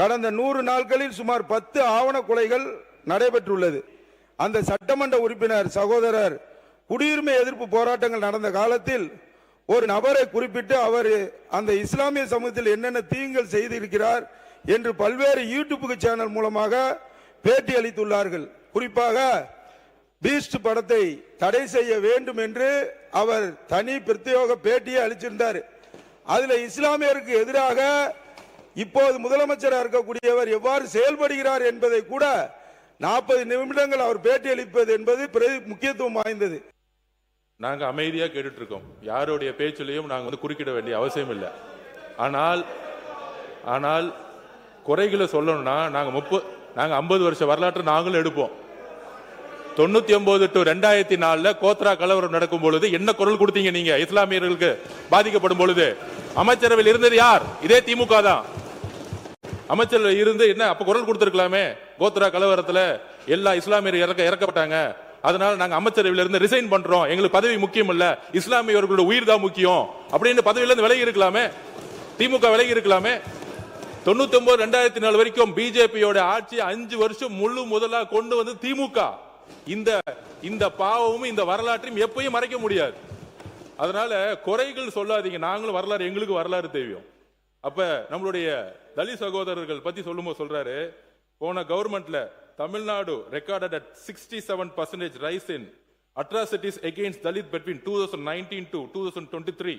கடந்த 100 நாட்களில் சுமார் 10 ஆவண கொலைகள் நடைபெற்றுள்ளது. அந்த சட்டமன்ற உறுப்பினர் சகோதரர் குடியுரிமை எதிர்ப்பு போராட்டங்கள் நடந்த காலத்தில் ஒரு நபரை குறிப்பிட்டு அவர் அந்த இஸ்லாமிய சமூகத்தில் என்னென்ன தீங்குகள் செய்திருக்கிறார் என்று பல்வேறு யூடியூப் சேனல் மூலமாக பேட்டி அளித்துள்ளார்கள். குறிப்பாக பீஸ்ட் படத்தை தடை செய்ய வேண்டும் என்று அவர் தனி பிரத்யேக பேட்டியை அளிச்சிருந்தார். அதுல இஸ்லாமியருக்கு எதிராக இப்போது முதலமைச்சராக இருக்கக்கூடியவர் எவ்வாறு செயல்படுகிறார் என்பதை கூட 40 நிமிடங்கள் அவர் பேட்டி அளிப்பது என்பது முக்கியத்துவம் வாய்ந்தது. நாங்க அமைதியா கேட்டுட்டு இருக்கோம். யாருடைய பேச்சிலையும் நாங்க குறுக்கிட வேண்டிய அவசியம் இல்லை. ஆனால் குறைகளை சொல்லணும்னா நாங்க 50 வருஷ வரலாற்று நாங்களும் எடுப்போம். 99 to 2004 கோத்ரா கலவரம் நடக்கும் பொழுது என்ன குரல் கொடுத்தீங்க நீங்க? இஸ்லாமியர்களுக்கு பாதிக்கப்படும் பொழுது அமைச்சரவையில் இருந்தது யார்? இதே திமுக தான். அமைச்சரவையில் இருந்து என்ன அப்ப குரல் கொடுத்திருக்கலாமே? கோத்ரா கலவரத்துல எல்லா இஸ்லாமியர் இறக்கப்பட்டாங்க, அதனால நாங்க அமைச்சரவையில் இருந்து ரிசைன் பண்றோம், எங்களுக்கு பதவி முக்கியம் இல்ல, இஸ்லாமியர்களோட உயிர் தான் முக்கியம் அப்படின்னு பதவியில இருந்து விலகி இருக்கலாமே. திமுக விலகி இருக்கலாமே. 99 2004 வரைக்கும் பிஜேபியோட ஆட்சி 5 வருஷம் முழு முதலா கொண்டு வந்து திமுக. இந்த பாவமும் இந்த வரலாற்றையும் எப்பயும் மறைக்க முடியாது. அதனால குறைகள் சொல்லாதீங்க. நாங்களும் வரலாறு, எங்களுக்கு வரலாறு தெரியும். அப்ப நம்மளுடைய தலித் சகோதரர்கள் பத்தி சொல்லும்போது சொல்றாரு, போன கவர்மெண்ட்ல Tamil Nadu recorded at 67% rise in atrocities against Dalit between 2019 to 2023.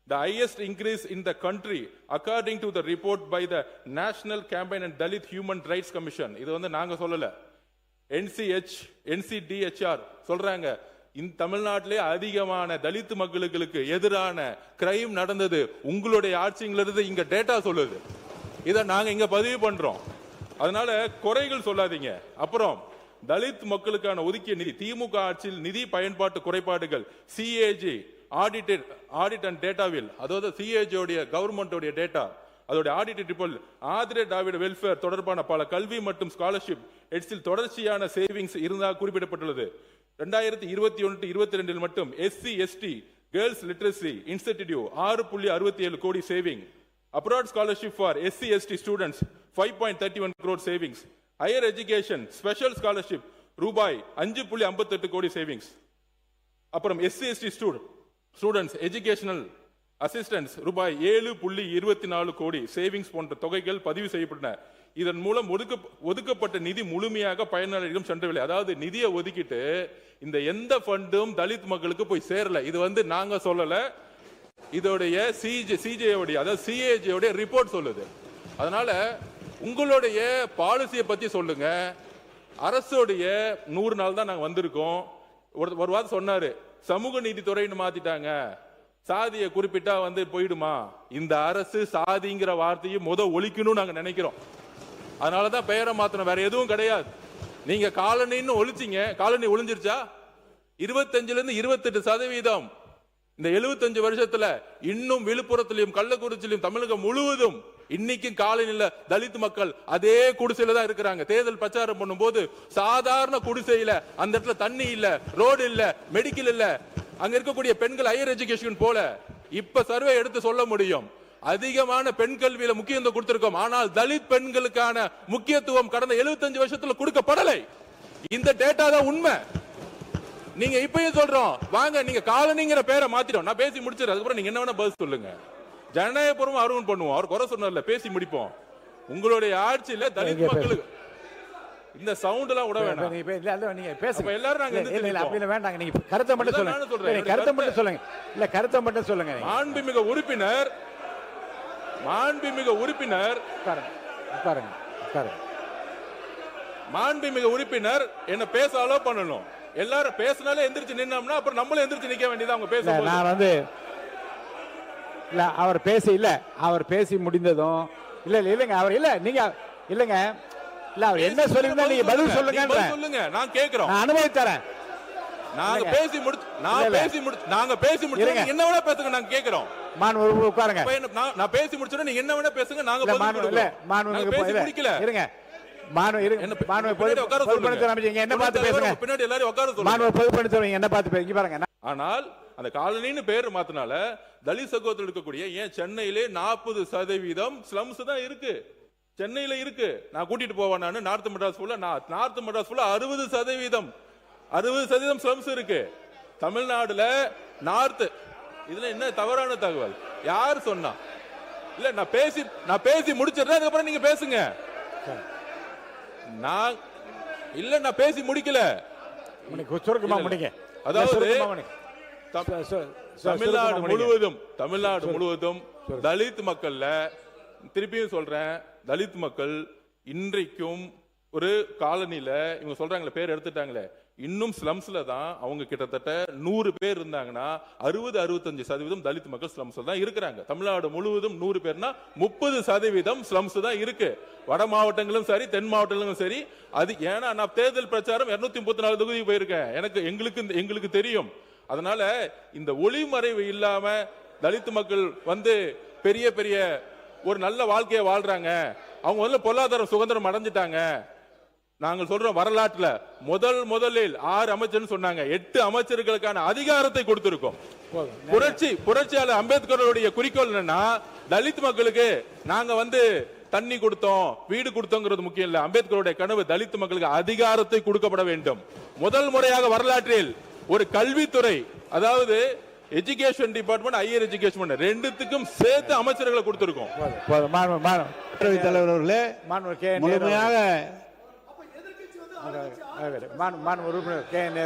The highest increase in the country according to the report by the National Campaign and Dalit Human Rights Commission. இது வந்து நாங்க சொல்லல, NCDHR சொல்றாங்க. இந்த தமிழ்நாட்டிலே அதிகமான தலித் மக்களுக்கு எதிரான கிரைம் நடந்தது உங்களுடைய ஆட்சியிலிருந்து இங்க டேட்டா சொல்லுது. இதை நாங்க இங்க பதிவு பண்றோம். அதனால குறைகள் சொல்லாதீங்க. அப்புறம் தலித் மக்களுக்கான ஒதுக்கிய நிதி, திமுக ஆட்சியில் நிதி பயன்பாட்டு குறைபாடுகள், சிஏஜி ஆடிட் அண்ட் டேட்டாவில், அதாவது சிஏஜி உடைய கவர்மெண்ட் டேட்டா, அதோட ஆடிட் ரிப்போர்ட், ஆதிர திராவிட வெல்ஃபேர் தொடர்பான பல கல்வி மற்றும் ஸ்காலர்ஷிப் எட்ஸில் தொடர்ச்சியான சேவிங்ஸ் இருந்தால் குறிப்பிடப்பட்டுள்ளது. 2021-22 மட்டும் SC ST girls literacy institute 6.67 கோடி saving. Abroad scholarship for SC ST students 5.31 crore savings. Higher education special scholarship ரூபாய் 5.58 கோடி சேவிங்ஸ். அப்புறம் SC ST students educational assistance ரூபாய் 7.24 கோடி சேவிங்ஸ் போன்ற தொகைகள் பதிவு செய்யப்பட்டன. இதன் மூலம் ஒதுக்கப்பட்ட நிதி முழுமையாக பயனாளிகளிடம் சென்றவில்லை. அதாவது நிதியை ஒதுக்கிட்டு இந்த எந்த ஃபண்டும் தலித் மக்களுக்கு போய் சேரல. இது வந்து நாங்க சொல்லல, இதோடைய சிஜேயோடைய அதாவது சிஏஜியோடைய ரிப்போர்ட் சொல்லுது. அதனால உங்களுடைய பாலிசியை பத்தி சொல்லுங்க. அரசுடைய 100 நாள் தான் நாங்க வந்திருக்கோம். ஒரு வாரம் சொன்னாரு, சமூக நீதித்துறைன்னு மாத்திட்டாங்க, சாதியை குறிப்பிட்டா வந்து போயிடுமா? இந்த அரசு சாதிங்கிற வார்த்தையை ஒழிக்கணும்னு நாங்க நினைக்கிறோம். அதனாலதான் பெயரை மாத்தணும், வேற எதுவும் கிடையாது. நீங்க காலனின்னு ஒழிச்சிங்க, காலனி ஒழிஞ்சிருச்சா? 25% இந்த 75 வருஷத்துல இன்னும் விழுப்புரத்திலும் கள்ளக்குறிச்சியிலும் தமிழகம் முழுவதும் இன்னைக்கும் காலனில தலித் மக்கள் அதே குடிசையில தான் இருக்கிறாங்க. தேர்தல் பிரச்சாரம் பண்ணும் போது சாதாரண குடிசையில, அந்த இடத்துல தண்ணி இல்ல, ரோடு இல்ல, மெடிக்கல் இல்ல, அங்க இருக்கக்கூடிய பெண்கள் ஹையர் எஜுகேஷன் போல. இப்ப சர்வே எடுத்து சொல்ல முடியும், அதிகமான பெண் கல்வியில முக்கியத்துவம் கொடுத்திருக்கோம். ஆனால் தலித் பெண்களுக்கான முக்கியத்துவம் கடந்த 75 வருஷத்துல கொடுக்கப்படலை. இந்த டேட்டா தான் உண்மை. நீங்க இப்பயும் சொல்றோம், வாங்க நீங்க காலனிங்கிற பேரை மாத்திட்டோம். நான் பேசி முடிச்சிடுறேன், அதுக்கப்புறம் நீங்க என்ன வேணா பதில் சொல்லுங்க. ஜனநாயகபூர்வம் அருவன் பண்ணுவோம். அவர் குறை சொன்னார்ல, பேசி முடிப்போம். உங்களுடைய ஆட்சியில தலித் மக்களுக்கு இந்த சவுண்ட் எல்லாம் விட வேண்டாம். நீங்க பேசுங்க எல்லாரும். நாங்க இல்ல வேண்டாங்க, நீங்க கருத்தை மட்டும் சொல்லுங்க. கருத்தை மட்டும் சொல்லுங்க. இல்ல கருத்தை மட்டும் சொல்லுங்க. மாண்புமிகு உறுப்பினர் மாண்புமிகு உறுப்பினர் என்ன பேச அலோ பண்ணணும். எல்லாரும் பேசினாலே எந்திரிச்சு நின்னோம்னா அப்புறம் நம்மளும் எந்திரிச்சு நிக்க வேண்டியது. அவங்க பேச நான் வந்து இல்ல அவர் பேசி இல்ல அவர் பேசி முடிந்ததும் இல்லங்க அவர் இல்ல நீங்க இல்லங்க இல்ல அவர் என்ன சொல்லிருந்தா நீங்க பதில் சொல்லுங்க. நான் கேக்குறோம், நான் அனுமதி தரேன். நாங்க பேசி முடிச்சு என்ன வேணா பேசுங்க, நாங்க கேக்குறோம். உட்காருங்க. நான் பேசி முடிச்சோட நீங்க என்ன வேணா பேசுங்க, நாங்க பேசி முடிக்கல. இருங்க என்ன பார்த்து பேசுங்க. பின்னாடி எல்லாரும் உட்கார என்ன பார்த்து பேசுங்க பாருங்க. ஆனால் அந்த காலனின்னு பேர் மாத்தினால தலித் சகோதரர் இருக்கக்கூடிய ஏன் சென்னையிலே 40% ஸ்லம்ஸ் தான் இருக்கு. சென்னையில இருக்கு. நான் கூட்டிட்டு போவேன். நான் நார்த் மெட்ராஸ் ஃபுல்லா 60% ஸ்லம்ஸ் இருக்கு. தமிழ்நாடுல நார்த். இதுல என்ன தவறான தகவல்? யார் சொன்னா? இல்ல நான் பேசி முடிச்சிடுறேன், அதுக்கப்புறம் நீங்க பேசுங்க. நான் பேசி முடிக்கல. அதாவது தமிழ்நாடு முழுவதும் தலித் மக்கள்ல, திருப்பியும் சொல்றேன், தலித் மக்கள் இன்றைக்கும் ஒரு காலனில இவங்க சொல்றாங்களே, பேர் எடுத்துட்டாங்களே, இன்னும் ஸ்லம்ஸ்ல தான் அவங்க கிட்டத்தட்ட 100 பேர் இருந்தாங்கன்னா 60-65% தலித் மக்கள் ஸ்லம்ஸ்ல தான் இருக்கிறாங்க. தமிழ்நாடு முழுவதும் 100 பேர்னா 30% ஸ்லம்ஸ் தான் இருக்கு. வட மாவட்டங்களும் சரி, தென் மாவட்டங்களும் சரி. அது ஏன்னா நான் தேர்தல் பிரச்சாரம் 234 தொகுதிக்கு போயிருக்கேன். எங்களுக்கு தெரியும். அதனால இந்த ஒளிமறைவு இல்லாம தலித் மக்கள் பெரிய பெரிய ஒரு நல்ல வாழ்க்கையை வாழ்றாங்க. அவங்க பொருளாதார சுதந்திரம் அடைஞ்சிட்டாங்க. நாங்கள் சொல்றோம், வரலாற்றுல முதலில் 6 அமைச்சர் சொன்னாங்க, 8 அமைச்சர்களுக்கான அதிகாரத்தை கொடுத்திருக்கோம். புரட்சியாளர் அம்பேத்கருடைய குறிக்கோள் என்னன்னா, தலித் மக்களுக்கு நாங்க தண்ணி கொடுத்தோம், வீடு கொடுத்தோங்கிறது முக்கியம் இல்ல. அம்பேத்கருடைய கனவு தலித் மக்களுக்கு அதிகாரத்தை கொடுக்கப்பட வேண்டும். முதல் முறையாக வரலாற்றில் ஒரு கல்வித்துறை, அதாவது எஜுகேஷன் டிபார்ட்மெண்ட், ஹையர் எஜுகேஷன் ரெண்டுத்துக்கும் சேர்த்து அமைச்சர்களை கொடுத்திருக்கோம். தலைவர் அவர்களே, முழுமையாக உறுப்பினர் கே என்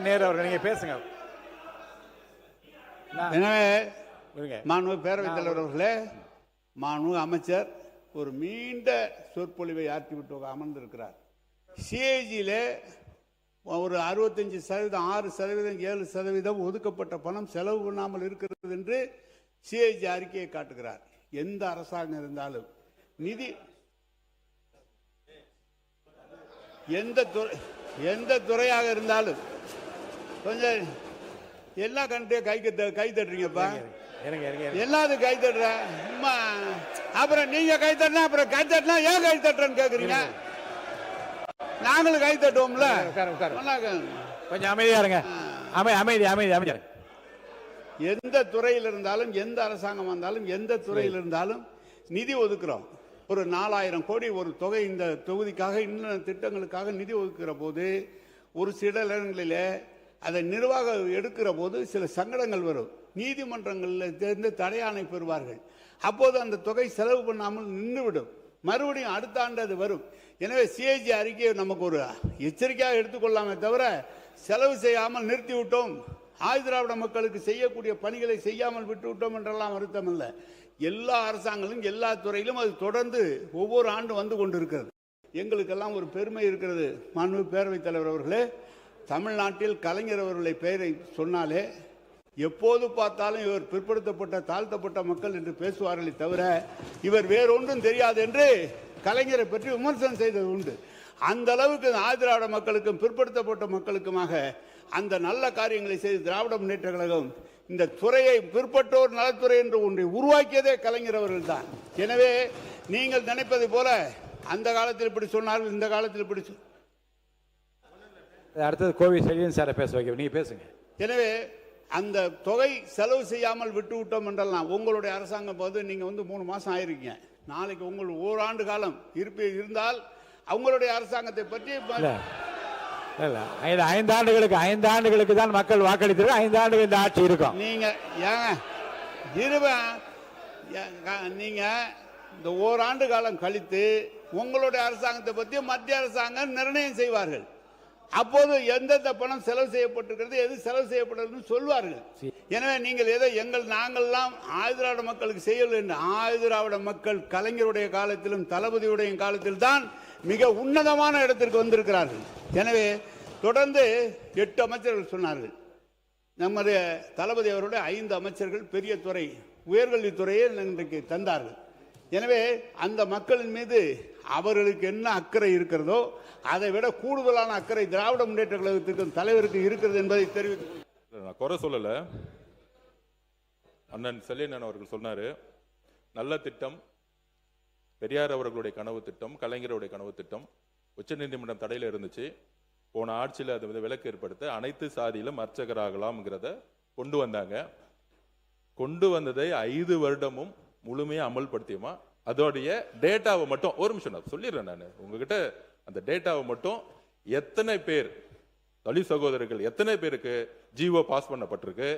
நேரு அவர்கள் நீங்க பேசுங்க. எனவே மாண்புமிகு பேரவைத் தலைவர் அவர்களே, மாண்புமிகு அமைச்சர் ஒரு நீண்ட சொற்பொழிவை ஆற்றிவிட்டு அமர்ந்திருக்கிறார். சிஏஜியில ஒரு 65%, 6%, 7% ஒதுக்கப்பட்ட பணம் செலவு பண்ணாமல் இருக்கிறது என்று சிஏஜி அறிக்கையை காட்டுகிறார். எந்த அரசாங்கம் இருந்தாலும் நிதி, எந்த துறையாக இருந்தாலும் கொஞ்சம் எல்லா கண்ட்ரியும் கை தட்டுறீங்கப்பா, எல்லாத்துக்கும் கை தட்டுற. அப்புறம் நீங்க கை தட்டினா அப்புறம் கை தட்டினா ஏன் கை தட்டுறேன்னு கேக்குறீங்க? நாங்களும் கை தட்டுவோம்ல. கொஞ்சம் அமைதியா இருங்க. அமைதி. எந்த துறையில் இருந்தாலும், எந்த அரசாங்கம் வந்தாலும், எந்த துறையில் இருந்தாலும் நிதி ஒதுக்குறோம். ஒரு 4000 கோடி ஒரு தொகை இந்த தொகுதிக்காக, இன்னும் திட்டங்களுக்காக நிதி ஒதுக்குற போது ஒரு சில இடங்களில் அதை நிர்வாகம் எடுக்கிற போது சில சங்கடங்கள் வரும். நீதிமன்றங்களில் தேர்ந்து தடையாணை பெறுவார்கள். அப்போது அந்த தொகை செலவு பண்ணாமல் நின்றுவிடும். மறுபடியும் அடுத்த ஆண்டு அது வரும். எனவே சிஏஜி அறிக்கையை நமக்கு ஒரு எச்சரிக்கையாக எடுத்துக்கொள்ளாமே தவிர, செலவு செய்யாமல் நிறுத்திவிட்டோம், ஆதிதிராவிட மக்களுக்கு செய்யக்கூடிய பணிகளை செய்யாமல் விட்டுவிட்டோம் என்றெல்லாம் அர்த்தம் இல்லை. எல்லா அரசாங்கங்களும் எல்லா துறையிலும் அது தொடர்ந்து ஒவ்வொரு ஆண்டு வந்து கொண்டிருக்கிறது. எங்களுக்கெல்லாம் ஒரு பெருமை இருக்கிறது. மாண்புமிகு பேரவைத் தலைவர் அவர்களே, தமிழ்நாட்டில் கலைஞர் அவர்களை பெயரை சொன்னாலே எப்போது பார்த்தாலும் இவர் பிற்படுத்தப்பட்ட தாழ்த்தப்பட்ட மக்கள் என்று பேசுவார்களே தவிர இவர் வேறொன்றும் தெரியாது என்று கலைஞரை பற்றி விமர்சனம் செய்தது உண்டு. அந்த அளவுக்கு ஆதிதிராவிட மக்களுக்கும் பிற்படுத்தப்பட்ட மக்களுக்குமாக அந்த நல்ல காரியங்களை செய்து திராவிட முன்னேற்ற கழகம் இந்த துறையை பிற்பட்டோர் நலத்துறை என்று ஒன்றை உருவாக்கியதே கலைஞர் அவர்கள் தான். எனவே நீங்கள் நினைப்பது போல அந்த காலத்தில் இப்படி சொன்னார்கள், இந்த காலத்தில் இப்படி அடுத்தது கோவி செழியன் சாரை பேச வைக்க, நீங்க பேசுங்க. எனவே அந்த தொகை செலவு செய்யாமல் விட்டு விட்டோம் என்றெல்லாம் உங்களுடைய அரசாங்கம் போது நீங்க 3 மாசம் ஆயிருக்கீங்க. நாளைக்கு உங்களுக்கு ஓராண்டு காலம் இருந்தால் அவங்களுடைய அரசாங்கத்தை பற்றி 5 ஆண்டுகளுக்கு தான் மக்கள் வாக்களித்து 5 ஆண்டுகள் இந்த ஆட்சி இருக்கும். நீங்க இந்த ஓராண்டு காலம் கழித்து உங்களுடைய அரசாங்கத்தை பற்றி மத்திய அரசாங்கம் நிர்ணயம் செய்வார்கள். அப்போது எந்தெந்த பணம் செலவு செய்யப்பட்டிருக்கிறது, எது செலவு செய்யப்பட்டது சொல்வார்கள். எனவே நீங்கள் நாங்கள்லாம் ஆதிதிராவிட மக்களுக்கு செய்யவில்லை என்று, ஆதிதிராவிட மக்கள் கலைஞருடைய காலத்திலும் தளபதியுடைய காலத்தில் தான் மிக உன்னதமான இடத்திற்கு வந்திருக்கிறார்கள். எனவே தொடர்ந்து 8 அமைச்சர்கள் சொன்னார்கள். நம்முடைய தளபதி அவருடைய 5 அமைச்சர்கள் பெரிய துறை உயர்கல்வித்துறையை இன்றைக்கு தந்தார்கள். எனவே அந்த மக்களின் மீது அவர்களுக்கு என்ன அக்கறை இருக்கிறதோ அதை விட கூடுதலான அக்கறை திராவிட முன்னேற்ற கழகத்திற்கும் தலைவருக்கு இருக்கிறது என்பதை தெரிவித்து, நான் குறை சொல்லல. அண்ணன் செல்லியன் அவர்கள் சொன்னாரு, நல்ல திட்டம், பெரியார் அவர்களுடைய கனவு திட்டம், கலைஞருடைய கனவு திட்டம் உச்சநீதிமன்றம் தடையில இருந்துச்சு. போன ஆட்சியில் அது விலக்கு ஏற்படுத்த அனைத்து சாதியிலும் அர்ச்சகராகலாம்ங்கிறத கொண்டு வந்தாங்க. கொண்டு வந்ததை 5 வருடமும் முழுமையா அமல்படுத்தியுமா? அதோடைய டேட்டாவை மட்டும் ஒரு நிமிஷம் நான் சொல்லிடுறேன். நான் உங்ககிட்ட அந்த டேட்டாவை மட்டும் எத்தனை பேர் தலித் சகோதரர்கள் எத்தனை பேருக்கு ஜிஓ பாஸ் பண்ணப்பட்டிருக்கு,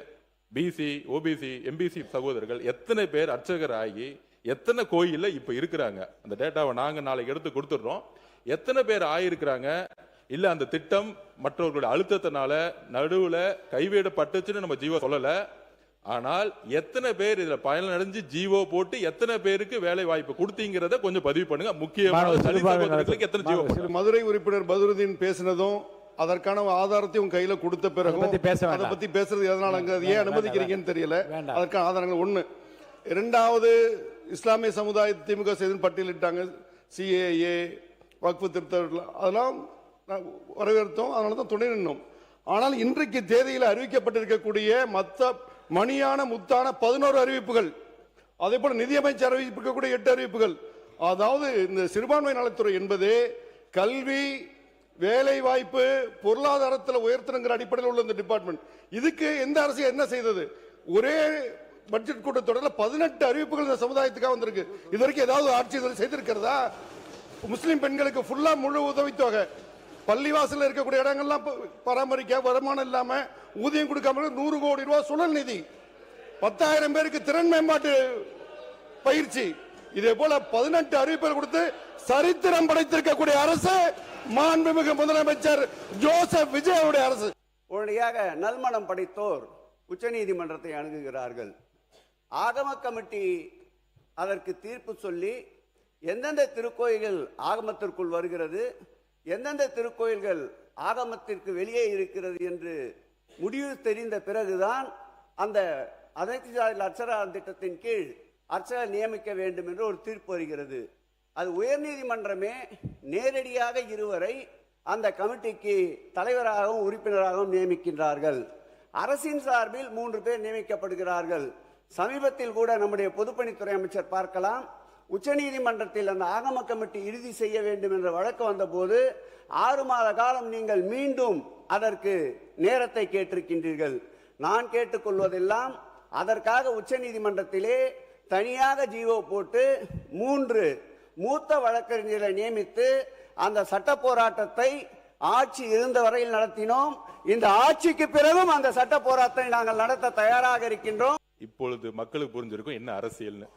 பிசி ஓபிசி எம்பிசி சகோதரர்கள் எத்தனை பேர் அர்ச்சகர் ஆகி எத்தனை கோயில்ல இப்ப இருக்கிறாங்க, அந்த டேட்டாவை நாங்க நாளைக்கு எடுத்து கொடுத்துடுறோம். எத்தனை பேர் ஆயிருக்கிறாங்க, இல்ல அந்த திட்டம் மற்றவர்களுடைய அழுத்தத்தினால நடுவுல கைவிடப்பட்டுச்சுன்னு நம்ம ஜீவோ சொல்லல. ஆனால் எத்தனை பேர் இதுல பயனடைஞ்சு ஜீவோ போட்டு எத்தனை பேருக்கு வேலை வாய்ப்பு கொடுத்தீங்கிறத கொஞ்சம் பதிவு பண்ணுங்க. முக்கியமாக எத்தனை ஜீவோ. மதுரை உறுப்பினர் பதுருதீன் பேசினதும் அதற்கான ஆதாரத்தையும் கையில கொடுத்த பிறகு அதை பத்தி பேசுறது எதனால ஏன் அனுமதிக்கிறீங்கன்னு தெரியல. அதற்கான ஆதாரங்கள் ஒண்ணு. இரண்டாவது, இஸ்லாமிய சமுதாய திமுக செய்து பட்டியலிட்டாங்க. சிஏஏ வக்ஃபு திருத்தம் அதெல்லாம் வரவேற்றோம். அதனால தான் துணை நின்றோம். ஆனால் இன்றைக்கு தேதியில் அறிவிக்கப்பட்டிருக்கக்கூடிய மற்ற மணியான முத்தான 11 அறிவிப்புகள், அதே போல நிதியமைச்சர் அறிவிக்கக்கூடிய 8 அறிவிப்புகள், அதாவது இந்த சிறுபான்மை நலத்துறை என்பது கல்வி, வேலை வாய்ப்பு, பொருளாதாரத்தில் உயர்த்தணுங்கிற அடிப்படையில் உள்ள இந்த டிபார்ட்மெண்ட். இதுக்கு எந்த அரசு என்ன செய்தது? ஒரே பட்ஜெட் கூட்டத்தொடரில் 18 அறிவிப்புகள் இந்த சமுதாயத்துக்காக வந்திருக்கு. இது வரைக்கும் ஏதாவது ஆட்சி செய்திருக்கிறதா? முஸ்லிம் பெண்களுக்கு ஃபுல்லா முழு உதவித்தொகை, பள்ளிவாசல் இருக்கக்கூடிய இடங்கள்லாம் பராமரிக்க வருமானம் இல்லாம ஊதியம் கொடுக்காம 100 கோடி ரூபாய் சுழல் நிதி, 10,000 பேருக்கு திறன் மேம்பாட்டு பயிற்சி, இதே போல 18 அறிவிப்புகள் கொடுத்து சரித்திரம் படைத்திருக்கக்கூடிய அரசு மாண்புமிகு முதலமைச்சர் ஜோசப் விஜய் அரசு. உடனடியாக நல்மனம் படைத்தோர் உச்சநீதிமன்றத்தை அணுகுகிறார்கள். ஆகம கமிட்டி அதற்கு தீர்ப்பு சொல்லி எந்தெந்த திருக்கோயில்கள் ஆகமத்திற்குள் வருகிறது, எந்தெந்த திருக்கோயில்கள் ஆகமத்திற்கு வெளியே இருக்கிறது என்று முடிவு தெரிந்த பிறகுதான் அந்த அனைத்து ஜாதி அர்ச்சகர் திட்டத்தின் கீழ் அர்ச்சகர் நியமிக்க வேண்டும் என்று ஒரு தீர்ப்பு வருகிறது. அது உயர்நீதிமன்றமே நேரடியாக இருவரை அந்த கமிட்டிக்கு தலைவராகவும் உறுப்பினராகவும் நியமிக்கின்றார்கள். அரசின் சார்பில் 3 பேர் நியமிக்கப்படுகிறார்கள். சமீபத்தில் கூட நம்முடைய பொதுப்பணித்துறை அமைச்சர் பார்க்கலாம், உச்சநீதிமன்றத்தில் அந்த ஆகம கமிட்டி இறுதி செய்ய வேண்டும் என்ற வழக்கு வந்த போது 6 மாத காலம் நீங்கள் மீண்டும் அதற்கு நேரத்தை கேட்டிருக்கின்றீர்கள். நான் கேட்டுக்கொள்வதெல்லாம் அதற்காக உச்சநீதிமன்றத்திலே தனியாக ஜீவோ போட்டு 3 மூத்த வழக்கறிஞர்களை நியமித்து அந்த சட்ட போராட்டத்தை ஆட்சி இருந்த வரையில் நடத்தினோம். இந்த ஆட்சிக்கு பிறகும் அந்த சட்ட போராட்டத்தை நாங்கள் நடத்த தயாராக இருக்கின்றோம். இப்பொழுது மக்களுக்கு புரிஞ்சிருக்கும் என்ன அரசியல்னு.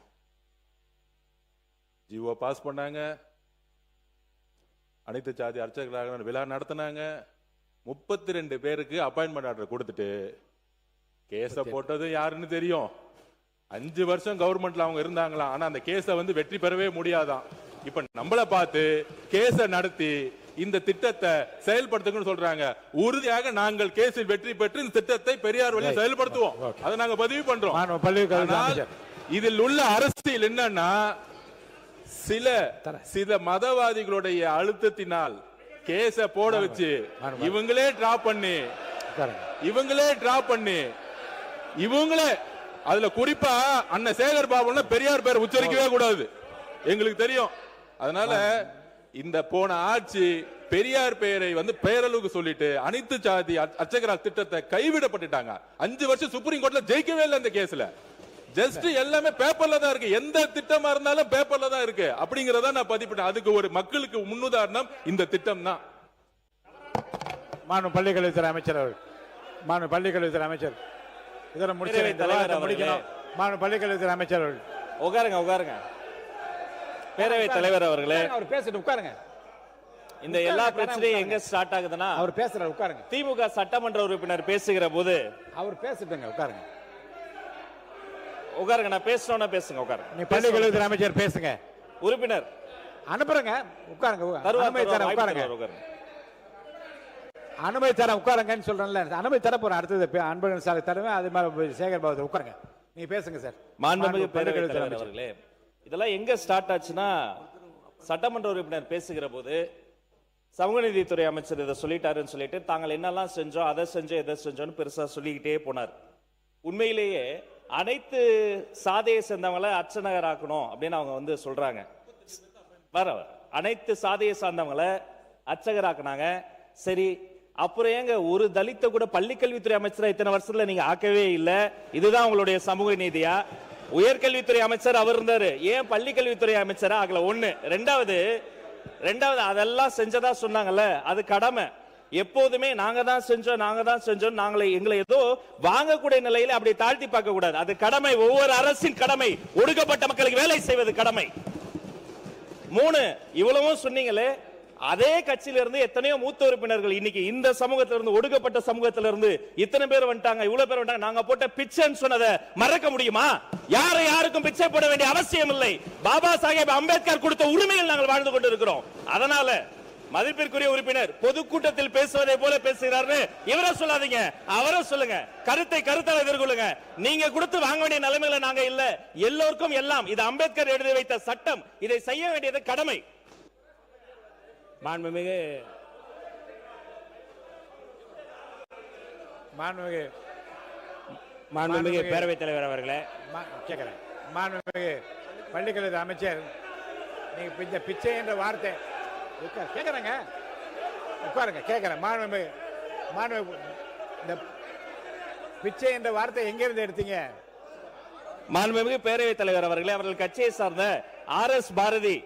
ஜிஓ பாஸ் பண்ணாங்க, அனைத்து சாதி அர்ச்சகர்களாக விழா நடத்தினாங்க, 32 பேருக்கு அப்பாயின்மெண்ட் ஆர்டர் கொடுத்துட்டு கேஸ போட்டது யாருன்னு தெரியும். 5 வருஷம் கவர்மெண்ட்ல அவங்க இருந்தாங்களாம். ஆனா அந்த கேஸ வெற்றி பெறவே முடியாதான். இப்ப நம்மள பார்த்து கேஸ நடத்தி இந்த திட்டத்தை செயல்படுத்துங்கன்னு சொல்றாங்க. உறுதியாக நாங்கள் கேஸில் வெற்றி பெற்று இந்த திட்டத்தை பெரியார் வழியில் செயல்படுத்துவோம். அதை நாங்க பதிவு பண்றோம். இதில் உள்ள அரசியல் என்னன்னா, சில மதவாதிகளுடைய அழுத்தத்தினால் கேஸ போட வச்சு இவங்களே டிராப் பண்ணி இவங்களே அதுல குறிப்பா அண்ணன் சேகர் பாபு பெரியார் பேர் உச்சரிக்கவே கூடாது, எங்களுக்கு தெரியும். அதனால இந்த போன ஆட்சி பெரியார் பெயரை பெயரளவுக்கு சொல்லிட்டு அனைத்து சாதி அர்ச்சகர் திட்டத்தை கைவிடப்பட்டுட்டாங்க. 5 வருஷம் சுப்ரீம் கோர்ட்ல ஜெயிக்கவே இல்லை இந்த கேஸ்ல. ஜஸ்ட் எல்லாமே பேப்பர்ல தான் இருக்கு. எந்த திட்டமா இருந்தாலும் பேப்பர்ல தான் இருக்கு. அப்படிங்கறத நான் பதிப்பிட்டேன். அதுக்கு ஒரு மக்களுக்கு முன்னுதாரணம் இந்த திட்டம் தான். மாண்பு பள்ளிக்கல்வித்துறை அமைச்சர் அவர்கள், மாண்பு பள்ளிக்கல்வித்துறை அமைச்சர் இதெல்லாம் முடிக்கணும். மாண்பு பள்ளிக்கல்வித்துறை அமைச்சர் அவர்கள் உட்காருங்க. பேரவைத் தலைவர் அவர்களே, அவர் பேசிட்டு உட்காருங்க. இந்த எல்லா பிரச்சனையும் எங்க ஸ்டார்ட் ஆகுதுன்னா, அவர் பேசுறாரு, உட்காருங்க. திமுக சட்டமன்ற உறுப்பினர் பேசுகிற போது அவர் பேசிட்டுங்க, உட்காருங்க. நான் பேசணும்னா பேசுங்க, உட்காருங்க. நீ பள்ளிக்கல்வித்துறை அமைச்சர் பேசுங்க. உறுப்பினர் அனுப்புறங்க, உட்காருங்க. அனுமதி தர உட்காருங்க. அனுமதி தர உட்காருங்கன்னு சொல்றேன்ல, அனுமதி தர போறேன். அடுத்தது அன்பழகன் சார் தருவேன். அது மாதிரி சேகர் பாபு உட்காருங்க. நீங்க பேசுங்க சார். மாண்புமிகு பேரவைத் தலைவர் அவர்களே, இதெல்லாம் எங்க ஸ்டார்ட் ஆச்சுன்னா, சட்டமன்ற உறுப்பினர் பேசுகிற போது சமூக நீதித்துறை அமைச்சர் இதை சொல்லிட்டாருன்னு சொல்லிட்டு தாங்கள் என்னெல்லாம் செஞ்சோம், அதை செஞ்சோம், எதை செஞ்சோன்னு பெருசா சொல்லிக்கிட்டே போனார். உண்மையிலேயே அனைத்து சாதியை சேர்ந்தவங்களை அர்ச்சகர் ஆக்கணும் அப்படின்னு அவங்க சொல்றாங்க. அனைத்து சாதியை சார்ந்தவங்களை அர்ச்சகர் ஆக்குனாங்க. சரி, அப்புறம் ஏங்க ஒரு தலித்த கூட பள்ளிக்கல்வித்துறை அமைச்சரா இத்தனை வருஷத்துல நீங்க ஆக்கவே இல்ல? இதுதான் உங்களுடைய சமூக நீதியா? உயர்கல்வித்துறை அமைச்சர் அவர் இருந்தாரு, ஏன் பள்ளிக்கல்வித்துறை அமைச்சரா ஆகல? ஒண்ணு. ரெண்டாவது அதெல்லாம் செஞ்சதா சொன்னாங்கல்ல, அது கடமை. எப்போதுமே நாங்க தான் செஞ்சோம் எங்களை ஏதோ வாங்கக்கூடிய நிலையில அப்படி தாழ்த்தி பார்க்க கூடாது. அது கடமை, ஒவ்வொரு அரசின் கடமை. ஒடுக்கப்பட்ட மக்களுக்கு வேலை செய்வது கடமை. 3, இவ்வளவும் சொன்னீங்களே, அதே கட்சியில இருந்து எத்தனையோ மூத்த உறுப்பினர்கள் இன்னைக்கு இந்த சமூகத்தில இருந்து, ஒடுக்கப்பட்ட சமூகத்தில இருந்து இத்தனை பேர் வந்துட்டாங்க, இவ்வளவு பேர் வந்துட்டாங்க. நாங்க போட்ட பிச்சைன்னு சொன்னதை மறக்க முடியுமா? யாருக்கும் பிச்சை போட வேண்டிய அவசியம் இல்லை. பாபா சாஹேப் அம்பேத்கர் கொடுத்த உரிமையில் நாங்கள் வாழ்ந்து கொண்டிருக்கிறோம். அதனால மதிப்பிற்குரிய உறுப்பினர் பொதுக்கூட்டத்தில் பேசுவதை போல பேசுகிறார்னு இவரை சொல்லாதீங்க, அவரை சொல்லுங்க. கருத்தை எதிர்கொள்ளுங்க. நீங்க கொடுத்து வாங்க வேண்டிய நிலைமையில நாங்க இல்ல. எல்லோருக்கும் எல்லாம். இது அம்பேத்கர் எழுதி வைத்த சட்டம். இதை செய்ய வேண்டியது கடமை. மாண்புமிகு பேரவைத் தலைவர் அவர்களே, கேட்கிறேன். மாண்புமிகு பள்ளிக்கல்வி அமைச்சர், நீங்க இந்த பிச்சை என்ற வார்த்தை கேட்கறேங்க, உட்காருங்க, கேட்கிறேன். மாண்புமிகு இந்த பிச்சை என்ற வார்த்தை எங்க இருந்து எடுத்தீங்க? மாண்புமிகு பேரவைத் தலைவர் அவர்களே, அவர்கள் கட்சியை சார்ந்த RS பாரதி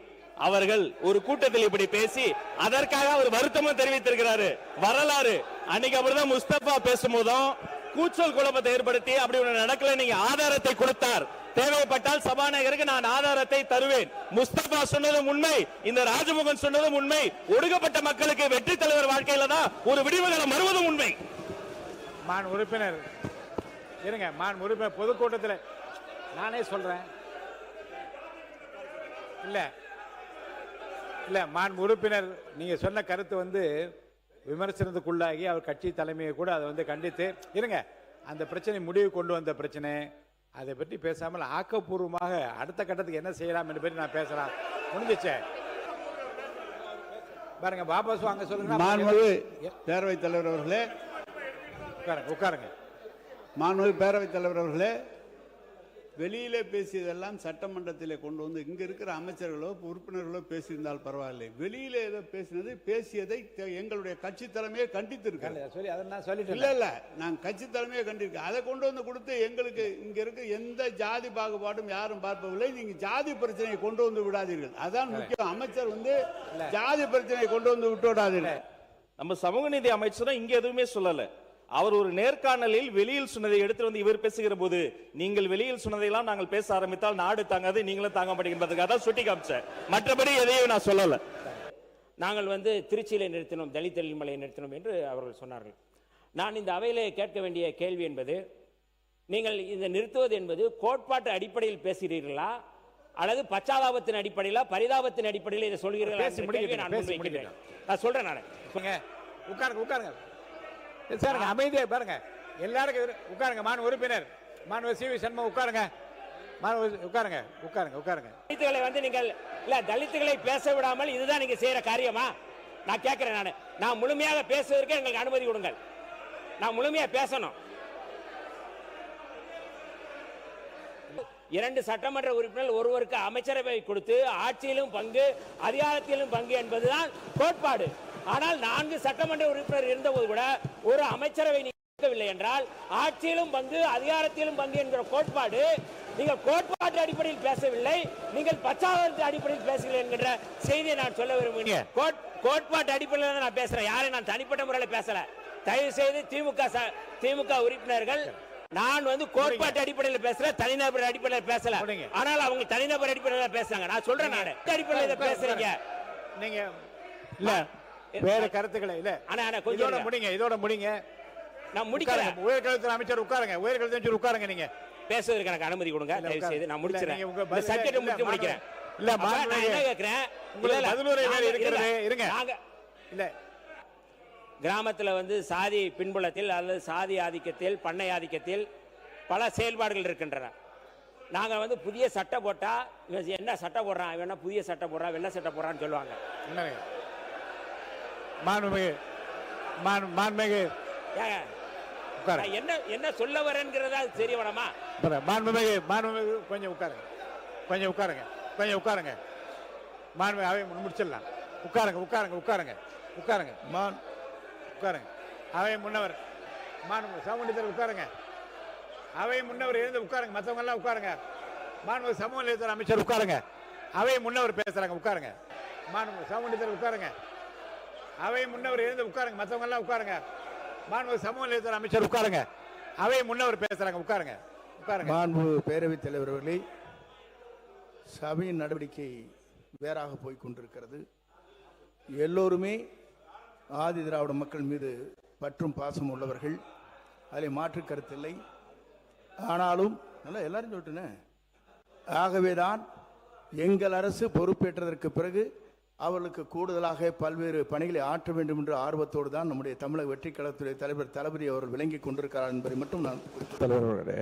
அவர்கள் ஒரு கூட்டத்தில் இப்படி பேசி அதற்காக அவர் வருத்தமும் தெரிவித்திருக்கிறாரு. வரலாறு அன்னைக்கு அப்படிதான் முஸ்தபா பேசும்போதும் கூச்சல் குழப்பத்தை ஏற்படுத்தி அப்படி ஒன்று நடக்கல, நீங்க ஆதாரத்தை கொடுத்தார். தேவைப்பட்டால் சபாநாயகருக்கு நான் ஆதாரத்தை தருவேன். முஸ்தபா சொன்னதும் உண்மை, இந்த ராஜமுகன் சொன்னதும் உண்மை. ஒடுக்கப்பட்ட மக்களுக்கு வெற்றி தலைவர் வாழ்க்கையில தான் ஒரு விடிவுகாலம் வருவதும் உண்மை. மான் உறுப்பினர் இருங்க, மான் உறுப்பினர் பொதுக்கூட்டத்தில் நானே சொல்றேன். இல்ல மான் உறுப்பினர், நீங்க சொன்ன கருத்து வந்து விமர்சனத்துக்குள்ளாகி அவர் கட்சி தலைமையை கூட அதை வந்து கண்டித்து இருங்க. அந்த பிரச்சனை முடிவு கொண்டு வந்த பிரச்சனை, அதை பற்றி பேசாமல் ஆக்கப்பூர்வமாக அடுத்த கட்டத்துக்கு என்ன செய்யலாம் என்று பற்றி நான் பேசலாம். முடிஞ்சிச்சே பாருங்க. வாபஸ் வாங்க சொல்லுங்க. மாண்புமிகு பேரவைத் தலைவர் அவர்களே, உட்காருங்க. மாண்புமிகு பேரவைத் தலைவர் அவர்களே, வெளியிலே பேசியதெல்லாம் சட்டமன்றத்திலே கொண்டு வந்து இங்க இருக்கிற அமைச்சர்களோ உறுப்பினர்களோ பேசியிருந்தால் பரவாயில்லை. வெளியிலே ஏதோ பேசியதை எங்களுடைய கட்சி தலைமையை கண்டித்திருக்கேன். இல்ல நான் கட்சி தலைமையை கண்டிருக்கேன். அதை கொண்டு வந்து கொடுத்து எங்களுக்கு இங்க இருக்க எந்த ஜாதி பாகுபாடும் யாரும் பார்ப்பதில்லை. நீங்க ஜாதி பிரச்சனையை கொண்டு வந்து விடாதீர்கள். அதான் முக்கியம். அமைச்சர் வந்து ஜாதி பிரச்சனையை கொண்டு வந்து விட்டு விடாதீர்கள். நம்ம சமூக நீதி அமைச்சரும் இங்க எதுவுமே சொல்லல. அவர் ஒரு நேர்காணலில் வெளியில் சொன்னதை எடுத்து வந்து இவர் பேசுகிற போது, நீங்கள் வெளியில் சொன்னதையெல்லாம் நாங்கள் பேச ஆரம்பித்தால் நாடு தாங்காது, நீங்களும் தாங்க மாட்டேங்கிறதுக்காக தான் சுட்டி காமிச்சேன். மற்றபடி எதையும் நான் சொல்லல. நாங்கள் வந்து திருச்சியில நிறுத்தினோம், தலித் எழில்மலையை நிறுத்தினோம் என்று அவர்கள் சொன்னார்கள். நான் இந்த அவையிலே கேட்க வேண்டிய கேள்வி என்பது, நீங்கள் இந்த நிறுத்துவது என்பது கோட்பாட்டு அடிப்படையில் பேசுகிறீர்களா அல்லது பச்சாதாபத்தின் அடிப்படையில, பரிதாபத்தின் அடிப்படையில் இதை சொல்கிறீர்களா? நான் சொல்றேன். நான் உட்காருங்க சார், அமைதியா பாருங்க. எல்லாருக்கும் உட்காருங்க. மான் உறுப்பினர் CV சண்முகம் உட்காருங்க. உட்காருங்க. தலித்துகளை வந்து நீங்கள் இல்ல தலித்துகளை பேச விடாமல் இதுதான் நீங்க செய்யற காரியமா? நான் கேட்கிறேன். நான் முழுமையாக பேசுவதற்கு எங்களுக்கு அனுமதி கொடுங்கள். நான் முழுமையா பேசணும். 2 சட்டமன்ற உறுப்பினர்கள் ஒருவருக்கு அமைச்சரவை கொடுத்து ஆட்சியிலும் பங்கு அதிகாரத்திலும் பங்கு என்பதுதான் கோட்பாடு. ஆனால் 4 சட்டமன்ற உறுப்பினர் இருந்தபோது கூட ஒரு அமைச்சரவை நீக்கவில்லை என்றால் ஆட்சியிலும் பங்கு அதிகாரத்திலும் பங்கு என்கிற கோட்பாடு, நீங்கள் கோட்பாட்டு அடிப்படையில் பேசவில்லை, நீங்கள் பச்சாதாபத்து அடிப்படையில் பேசுகிறீர்கள் என்கிற செய்தியை நான் சொல்ல விரும்புகிறேன். கோட்பாட்டு அடிப்படையில் நான் பேசுறேன், யாரை நான் தனிப்பட்ட முறையில் பேசல. தயவு செய்து திமுக உறுப்பினர்கள், நான் வந்து கோட்பாட்டு அடிப்படையில் பேசுறேன், தனிநபர் அடிப்படையில் பேசல. ஆனால் அவங்க தனிநபர் அடிப்படையில் பேசுறாங்க. நான் சொல்றேன், நான் அடிப்படையில் பேசுறீங்க நீங்க. இல்ல வேற கருத்துக்களை இல்ல. இதோட முடிங்க. நான் முடிக்கிறேன். உயர்கல்வித்துறை அமைச்சர் உட்காருங்க. உயர்கல்வித்துறை அமைச்சர் உட்காருங்க. நீங்க பேசுவதற்கு எனக்கு அனுமதி கொடுங்க தயவு செய்து. நான் முடிக்கிறேன். இந்த சப்ஜெக்ட் முடிக்கிறேன். இல்ல நான் என்ன கேக்குறேன், பதிலுரை இருக்கிறது. இருங்க. இல்ல கிராமத்துல வந்து சாதி பின்புலத்தில் அல்லது சாதி ஆதிக்கத்தில், பண்ணை ஆதிக்கத்தில் பல செயல்பாடுகள் இருக்கின்றன. நாங்க வந்து புதிய சட்டை போட்டா என்ன சட்டை போடுறான், இவன் புதிய சட்டை போடுறான், வெள்ளை சட்டை போடுறான்னு சொல்லுவாங்க. என்ன சொல்ல வரேங்கிறதா தெரிய வேணாமா? கொஞ்சம் உட்காருங்க. முடிச்சிடலாம். உட்காருங்க. அவை முன்னவர் சமூகத்தில் உட்காருங்க. அவை முன்னவர் எழுந்து உட்காருங்க. மற்றவங்க எல்லாம் உட்காருங்க. மாண்பு சமூக நலத்துறை அமைச்சர் உட்காருங்க. அவை முன்னவர் பேசுறாங்க, உட்காருங்க. மாண்பு சமூக உட்காருங்க. அவை முன்னவர் எழுந்து உட்காருங்க. மற்றவங்க எல்லாம் உட்காருங்க. மாண்பு சமூக நலத்துறை அமைச்சர் உட்காருங்க. அவை முன்னவர் பேசுறாங்க, உட்காருங்க. உட்காருங்க. மாண்பு பேரவைத் தலைவர் அவர்களே, சபையின் நடவடிக்கை வேறாக போய் கொண்டிருக்கிறது. எல்லோருமே ஆதி திராவிட மக்கள் மீது பற்றும் பாசம் உள்ளவர்கள், அதில் மாற்று கருத்தில்லை. ஆனாலும் நல்லா எல்லாரும் சொல்லிட்டேனே, ஆகவேதான் எங்கள் அரசு பொறுப்பேற்றதற்கு பிறகு அவர்களுக்கு கூடுதலாக பல்வேறு பணிகளை ஆற்ற வேண்டும் என்ற ஆர்வத்தோடு தான் நம்முடைய தமிழக வெற்றி கழகத்துடைய தலைவர் தளபதி அவர்கள் விளங்கி கொண்டிருக்கிறார் என்பதை மட்டும் நான் தலைவர்களே,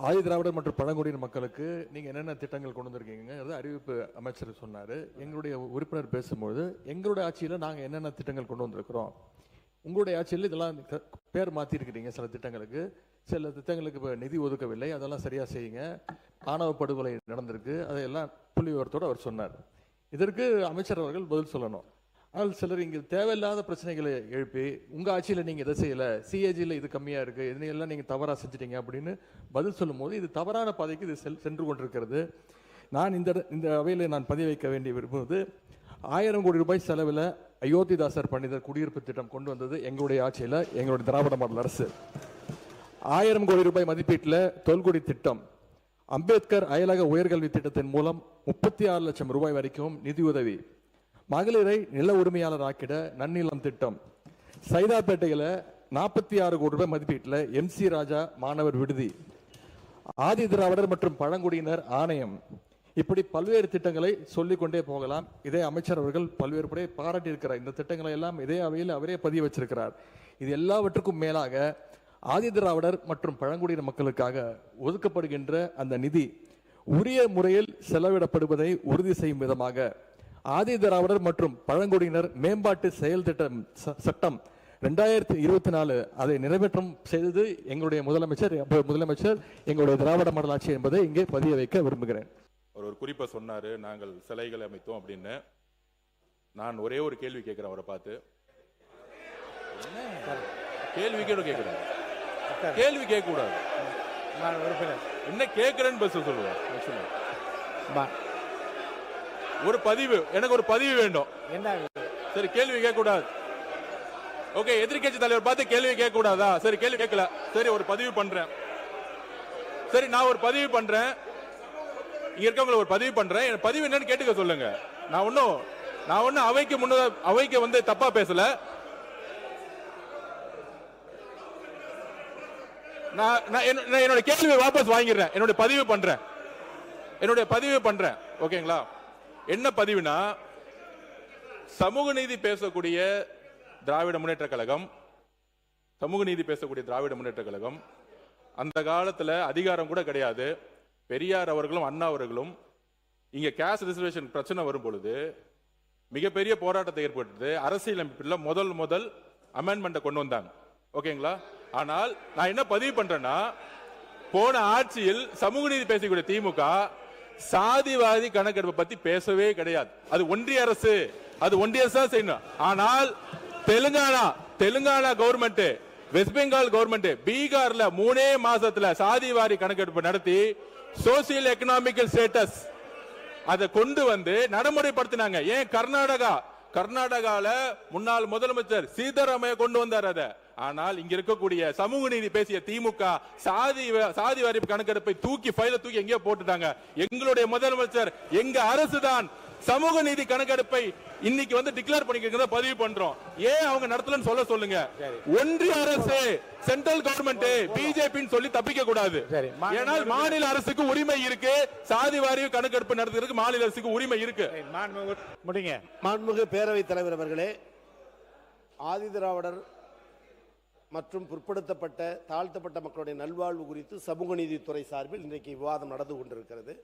ஆதி திராவிடர் மற்றும் பழங்குடியின மக்களுக்கு நீங்க என்னென்ன திட்டங்கள் கொண்டு வந்திருக்கீங்க அறிவிப்பு அமைச்சர் சொன்னாரு. எங்களுடைய உறுப்பினர் பேசும்போது எங்களுடைய ஆட்சியில நாங்க என்னென்ன திட்டங்கள் கொண்டு வந்திருக்கிறோம், உங்களுடைய ஆட்சியில் இதெல்லாம் பேர் மாத்தி இருக்கிறீங்க, சில திட்டங்களுக்கு சில திட்டங்களுக்கு இப்போ நிதி ஒதுக்கவில்லை, அதெல்லாம் சரியா செய்யுங்க, ஆணவ படுகொலை நடந்திருக்கு, அதையெல்லாம் புள்ளி விவரத்தோடு அவர் சொன்னார். இதற்கு அமைச்சர் அவர்கள் பதில் சொல்லணும். ஆனால் சிலர் இங்கே தேவையில்லாத பிரச்சனைகளை எழுப்பி உங்க ஆட்சியில் நீங்க இதை செய்யல, சிஏஜியில் இது கம்மியா இருக்கு, இதனையெல்லாம் நீங்க தவறா செஞ்சிட்டீங்க அப்படின்னு பதில் சொல்லும் போது இது தவறான பாதைக்கு இது சென்று கொண்டிருக்கிறது. நான் இந்த அவையில் நான் பதிவு வைக்க வேண்டிய விரும்புவது, 1000 கோடி ரூபாய் செலவில் அயோத்திதாசர் பண்டிதர் குடியிருப்பு திட்டம் கொண்டு வந்தது எங்களுடைய ஆட்சியில், எங்களுடைய திராவிட மாடல் அரசு. 1000 கோடி ரூபாய் மதிப்பீட்டில் தொல்குடி திட்டம், அம்பேத்கர் அயலக உயர்கல்வி திட்டத்தின் மூலம் 36 லட்சம் ரூபாய் வரைக்கும் நிதியுதவி, மகளிரை நில உரிமையாளர் ஆக்கிட நன்னிலம் திட்டம், சைதாப்பேட்டையில் 46 கோடி ரூபாய் மதிப்பீட்டில் MC ராஜா மாணவர் விடுதி, ஆதி திராவிடர் மற்றும் பழங்குடியினர் ஆணையம், இப்படி பல்வேறு திட்டங்களை சொல்லிக் கொண்டே போகலாம். இதே அமைச்சர் அவர்கள் பல்வேறு முறை பாராட்டியிருக்கிறார். இந்த திட்டங்களை எல்லாம் இதே அவையில் அவரே பதிவு வச்சிருக்கிறார். இது எல்லாவற்றுக்கும் மேலாக ஆதி திராவிடர் மற்றும் பழங்குடியின மக்களுக்காக ஒதுக்கப்படுகின்ற அந்த நிதி உரிய முறையில் செலவிடப்படுவதை உறுதி செய்யும் விதமாக ஆதி திராவிடர் மற்றும் பழங்குடியினர் மேம்பாட்டு செயல் திட்டம் சட்டம் 2024 அதை நிறைவேற்றம் செய்தது எங்களுடைய முதலமைச்சர் எங்களுடைய திராவிட மாடல் ஆட்சி என்பதை இங்கே பதிய வைக்க விரும்புகிறேன். ஒரு குறிப்பை சொன்னாரு, நாங்கள் சிலைகளை அமைத்தோம் அப்படின்னு. நான் ஒரே ஒரு கேள்வி கேட்கிறேன் அவரை பார்த்து. கேள்வி கேட்கிறேன், கேள்வி கேட்க கூடாது. என்ன கேட்கிறேன்னு பஸ் சொல்லுவேன். ஒரு பதிவு, எனக்கு ஒரு பதிவு வேண்டும். சரி, கேள்வி கேட்க கூடாது. ஓகே, எதிர்க்கட்சி தலைவர் பார்த்து கேள்வி கேட்க கூடாதா? சரி, கேள்வி கேட்கல. சரி, ஒரு பதிவு பண்றேன். சரி, நான் ஒரு பதிவு பண்றேன். இங்க இருக்கவங்களை ஒரு பதிவு பண்றேன். என் பதிவு என்னன்னு கேட்டுக்க சொல்லுங்க. நான் ஒன்னும் அவைக்கு வந்து தப்பா பேசல. நான் என்னோட கேள்வியை வாபஸ் வாங்கிடுறேன். என்னுடைய பதிவு பண்றேன். ஓகேங்களா? என்ன பதிவுனா, சமூக நீதி பேசக்கூடிய திராவிட முன்னேற்ற கழகம் அந்த காலத்துல அதிகாரம் கூட கிடையாது. பெரியார் அவர்களும் அண்ணா அவர்களும் இங்க கேஸ்ட் ரிசர்வேஷன் பிரச்சனை வரும் பொழுது மிகப்பெரிய போராட்டத்தை ஏற்படுத்தி அரசியலமைப்பில் முதல் அமெண்ட்மெண்ட்டை கொண்டு வந்தாங்க. ஓகேங்களா? ஆனால் நான் என்ன பதிவு பண்றேன்னா, போன ஆட்சியில் சமூக நீதி பேசக்கூடிய திமுக சாதிவாதி கணக்கெடுப்பை பத்தி பேசவே கிடையாது. அது ஒன்றிய அரசு தான் செய்யணும். ஆனால் Telangana government, west Bengal government, பீகார்ல 3 மாசத்துல சாதிவாரி கணக்கெடுப்பு நடத்தி சோசியல் எக்கனாமிக்கல் ஸ்டேட்டஸ் அதை கொண்டு வந்து நடைமுறைப்படுத்தினாங்க. ஏன் கர்நாடகால முன்னாள் முதலமைச்சர் சீதாராமையா கொண்டு வந்தார் அதை. ஆனால் இங்க இருக்கக்கூடிய சமூக நீதி பேசிய திமுக சாதி வாரி கணக்கெடுப்பை ஃபைல தூக்கி எங்கேயோ போட்டுட்டாங்க. எங்களுடைய முதலமைச்சர், எங்க அரசு தான் சமூக நீதி கணக்கெடுப்பை இன்னைக்கு வந்து டிக்ளேர் பண்ணிக்கிறத பதிவு பண்றோம். ஏன் அவங்க நடத்தலன்னு சொல்லுங்க. ஒன்றிய அரசு, சென்ட்ரல் கவர்மெண்ட், பிஜேபின்னு சொல்லி தப்பிக்க கூடாது. ஏனால் மாநில அரசுக்கு உரிமை இருக்கு. சாதி வாரிய கணக்கெடுப்பு நடத்துறதுக்கு மாநில அரசுக்கு உரிமை இருக்கு. மாண்புமிகு பேரவைத் தலைவர் அவர்களே, ஆதி திராவிடர் மற்றும் பிற்படுத்தப்பட்ட தாழ்த்தப்பட்ட மக்களுடைய நல்வாழ்வு குறித்து சமூக நீதித்துறை சார்பில் இன்றைக்கு விவாதம் நடந்து கொண்டிருக்கிறது.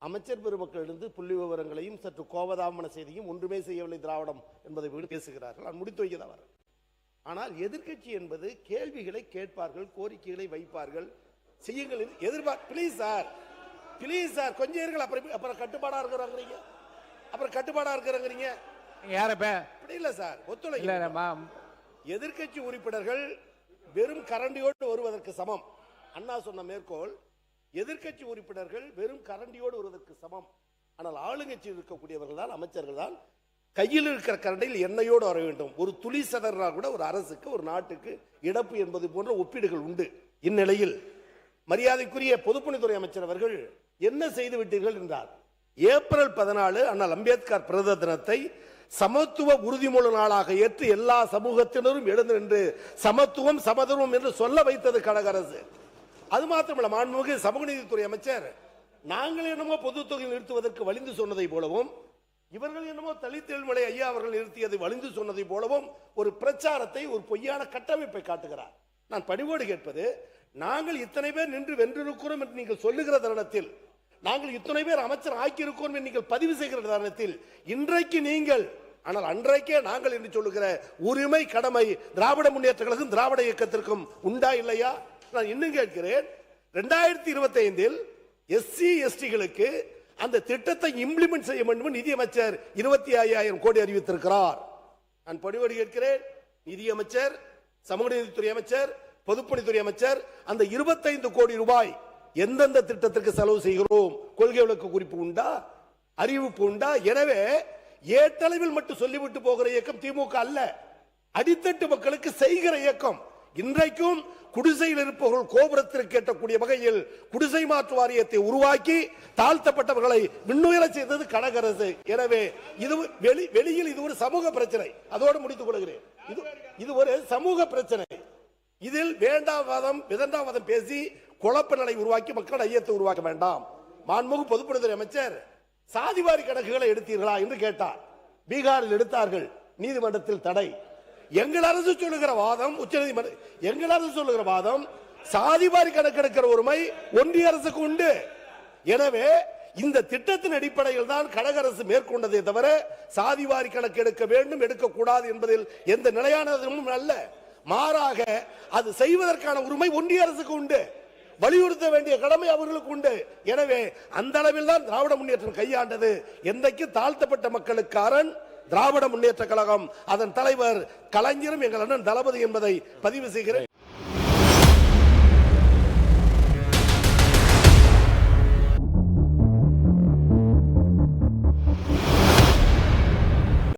அமைச்சர் பெருமக்களிலிருந்து புள்ளி விவரங்களையும் சற்று கோபதாபமான செய்தியும் ஒன்றுமே செய்யவில்லை திராவிடம் என்பதை பேசுகிறார்கள். நான் முடித்து வைக்கதான் வரேன். ஆனால் எதிர்க்கட்சி என்பது கேள்விகளை கேட்பார்கள், கோரிக்கைகளை வைப்பார்கள், செய்யுங்கள் ப்ளீஸ் சார் கொஞ்சம் இருங்கள். அப்புறம் கட்டுப்பாடா இருக்கிறாங்க. யாரப்ப அப்படி இல்ல சார், இல்ல ஒத்துழைக்க. எதிர்க்கட்சி உறுப்பினர்கள் வெறும் கரண்டியோடு வருவதற்கு சமம். அண்ணா சொன்ன மேற்கோள், எதிர்க்கட்சி உறுப்பினர்கள் வெறும் கரண்டியோடு வருவதற்கு சமம். ஆனால் ஆளுங்கட்சியில் இருக்கக்கூடியவர்கள் தான், அமைச்சர்கள் தான் கையில் இருக்கிற கரண்டியில் எண்ணெயோடு வர வேண்டும். ஒரு துளி சதறா கூட ஒரு அரசுக்கு, ஒரு நாட்டுக்கு இழப்பு என்பது போன்ற ஒப்பீடுகள் உண்டு. இந்நிலையில் மரியாதைக்குரிய பொதுப்பணித்துறை அமைச்சர் அவர்கள் என்ன செய்து விட்டீர்கள் என்றார். ஏப்ரல் 14 அண்ணல் அம்பேத்கர் பிறந்த தினத்தை சமத்துவ உறுதிமொழி நாளாக ஏற்று எல்லா சமூகத்தினரும் எழுந்து நின்று சமத்துவம் சமதர்மம் என்று சொல்ல வைத்தது கழக அரசு. அது மாத்திரமல்ல, மாண்புமிகு சமூக நீதித்துறை அமைச்சர் நாங்கள் என்னமோ பொது தொகை நிறுத்துவதற்கு வலிந்து சொன்னதை போலவும், இவர்கள் என்னமோ தலித்தெழுமலை ஐயா அவர்கள் நிறுத்தியதை வலிந்து சொன்னதை போலவும் ஒரு பிரச்சாரத்தை, ஒரு பொய்யான கட்டமைப்பை காட்டுகிறார். நான் பணிவோடு கேட்பது, நாங்கள் இத்தனை பேர் நின்று வென்றிருக்கிறோம் என்று நீங்கள் சொல்லுகிற தருணத்தில், நாங்கள் இத்தனை பேர் அமைச்சர் ஆக்கியிருக்கிறோம் என்று நீங்கள் பதிவு செய்கிற தருணத்தில், இன்றைக்கு நீங்கள், ஆனால் அன்றைக்கே நாங்கள் என்று சொல்லுகிற உரிமை கடமை திராவிட முன்னேற்ற கழகம் திராவிட இயக்கத்திற்கும் உண்டா இல்லையா? நான் இன்னும் கேட்கிறேன், 2025 எஸ்சி எஸ்டிகளுக்கு அந்த திட்டத்தை இம்ப்ளிமெண்ட் செய்ய வேண்டும் நிதியமைச்சர் 25,000 கோடி அறிவித்திருக்கிறார். நான் பணிவோடு கேட்கிறேன், நிதியமைச்சர், சமூக நீதித்துறை அமைச்சர், பொதுப்பணித்துறை அமைச்சர், அந்த 25 கோடி ரூபாய் எந்தெந்த திட்டத்திற்கு செலவு செய்கிறோம், கொள்கை விளக்கு குறிப்பு உண்டா, அறிவிப்பு உண்டா? எனவே ஏட்டளவில் மட்டும் சொல்லிவிட்டு போகிற இயக்கம் திமுக அல்ல, அடித்தட்டு மக்களுக்கு செய்கிற இயக்கம். இன்றைக்கும் குடிசையில் இருப்பவர்கள் கோபுரத்திற்கு எட்டக்கூடிய வகையில் குடிசை மாற்று வாரியத்தை உருவாக்கி தாழ்த்தப்பட்டவர்களை விண்ணுயர செய்தது கழக அரசு. எனவே இது வெளியில் இது ஒரு சமூக பிரச்சனை. அதோடு முடித்துக் கொள்கிறேன், இது ஒரு சமூக பிரச்சனை. இதில் வேண்டாவாதம் விதண்டாவாதம் பேசி குழப்ப நிலை உருவாக்கி மக்கள் ஐயத்தை உருவாக்க வேண்டாம். மாண்புமிகு பொதுப்பணித்துறை அமைச்சர் சாதிவாரி கணக்குகளை எடுத்தீர்களா என்று கேட்டார். பீகாரில் எடுத்தார்கள், நீதிமன்றத்தில் தடை. எங்கள் அரசு சொல்லுகிற வாதம், உச்சநீதிமன்றம் எங்கள் அரசு சொல்லுகிற வாதம், சாதிவாரி கணக்கெடுக்கிற உரிமை ஒன்றிய அரசுக்கு உண்டு. எனவே இந்த திட்டத்தின் அடிப்படையில் தான் கழக அரசு மேற்கொண்டதே தவிர சாதிவாரி கணக்கு எடுக்க வேண்டும் எடுக்கக்கூடாது என்பதில் எந்த நிலையானதும் அல்ல. மாறாக அது செய்வதற்கான உரிமை ஒன்றிய அரசுக்கு உண்டு, வலியுறுத்த வேண்டிய கடமை அவர்களுக்கு உண்டு. எனவே அந்த அளவில் தான் திராவிட முன்னேற்றம் கையாண்டது. எந்தைக்கு தாழ்த்தப்பட்ட மக்களுக்கு அரண் திராவிட முன்னேற்ற கழகம், அதன் தலைவர் கலைஞரும் எங்கள் அண்ணன் தளபதி என்பதை பதிவு செய்கிறேன்.